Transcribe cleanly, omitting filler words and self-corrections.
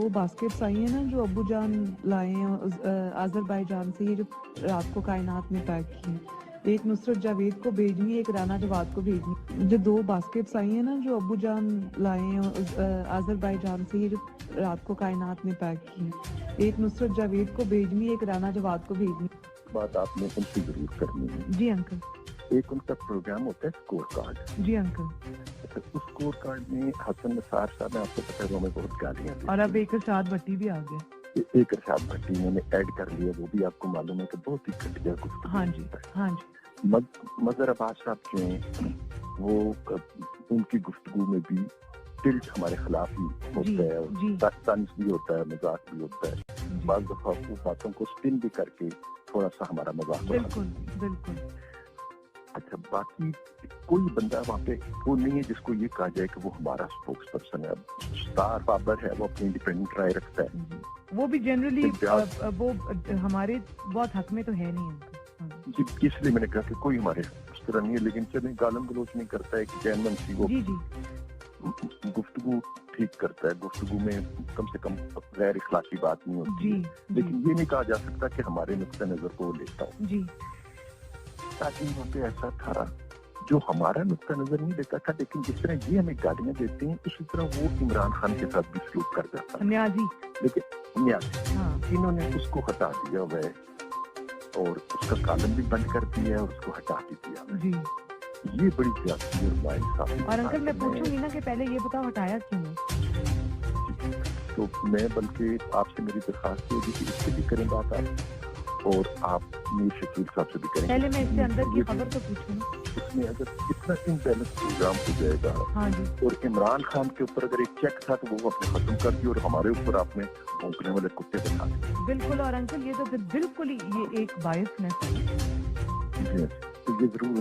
दो बास्केट्स आई हैं ना जो अब्बू जान लाए हैं आज़रबाईजान से, ये जो रात को कायनात में पैक की हैं, एक नुसरत जावेद को भेजनी है, एक राना जवाद को भेजनी। जो दो बास्केट्स आई हैं ना जो अब्बू जान लाए हैं आज़रबाईजान से, ये जो रात को कायनात में पैक की हैं, एक नुसरत जावेद को भेजनी है, एक राना जवाद को भेजनी। बात आपने उनसे जरूर करनी है। जी अंकल। एक उनका प्रोग्राम होता है स्कोर कार्ड। जी अंकल। अच्छा, उस स्कोर कार्ड में हसन निसार साहब ने, आपको पता है, वो हमें बहुत गालियां दी और अब एक इरशाद भट्टी भी आ गया। एक इरशाद भट्टी इन्होंने ऐड कर लिया, वो भी आपको मालूम है कि बहुत ही घटिया गुफ्तगू। हाँ जी हाँ जी। मजहर अब्बास साहब जो हैं वो उनकी गुफ्तगू में भी टिल्ट हमारे खिलाफ ही होता है, और तंज भी होता है, मजाक भी होता है। बात दफा वो बातों को स्पिन भी करके थोड़ा सा हमारा मजाक। बिल्कुल बिल्कुल। अच्छा, बाकी कोई बंदा वहाँ पे वो नहीं है जिसको ये कहा जाए कि वो हमारा स्पोक्स पर्सन है। स्टार बाबर है, वो अपनी इंडिपेंडेंट राय रखता है, वो भी जनरली वो हमारे बहुत हक में तो है नहीं। जी, इसलिए मैंने कहा कि कोई हमारे उस तरह नहीं है, लेकिन चले गालम गलोच नहीं करता है कि चैनमैन सी वो गुफ्तगू ठीक करता है, गुफ्तगू में कम से कम गैर इखलाकी बात नहीं होती है, लेकिन ये नहीं कहा जा सकता कि हमारे नुक्ता नजर को लेता हूँ। ताकि वहाँ पे ऐसा था जो हमारा नुक्ता नजर नहीं देता था, लेकिन जिस तरह ये हमें गालियां देते हैं उसी तरह वो इमरान खान के साथ भी सलूक कर जाता है। न्याजी, लेकिन न्याजी इन्होंने उसको हटा दिया हुआ है और उसका कालम भी बंद कर दिया है और उसको हटा भी दिया जी। ये बड़ी ज्यादती और नाइंसाफी। और अंकल मैं पूछूंगी ना कि पहले ये बताओ हटाया क्यों है? तो मैं बल्कि आपसे मेरी दरखास्त होगी कि इससे भी करें बात आप, और आप मीर शकील साहब से भी करेंगे। पहले मैं इससे अंदर की खबर तो पूछूं। उसमें अगर इतना इम्बैलेंस प्रोग्राम हो जाएगा, हाँ जी, और इमरान खान के ऊपर अगर एक चेक था तो वो आपने खत्म कर दिया और हमारे ऊपर आपने भौंकने वाले कुत्ते दिखा दिए। बिल्कुल। और अंकल ये तो बिल्कुल ही ये एक बायसनेस है। तो ये जरूर